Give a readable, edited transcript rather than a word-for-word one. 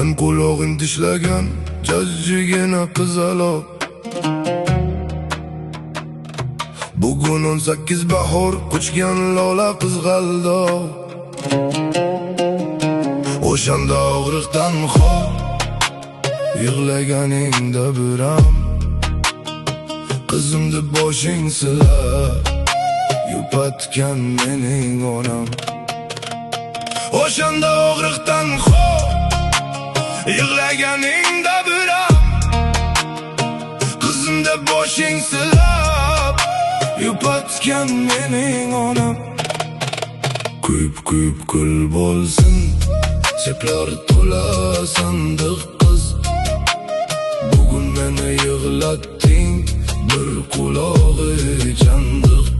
Men qulog'ing tishlagan jajjigina qizaloq. Bugun 18 bahor quchgan lola qizg'aldoq. O'shanda og'riqdan xor yig'laganingda biram qizim deb boshing silab yupatgan mening onam. O'shanda og'riqdan xor yig'laganingda biram qizim deb boshing silab yupatgan mening onam. Kuyib kul bo'lsin seplar to'la sandiq qiz. Bugun meni yig'latding bir qulog'i chandiq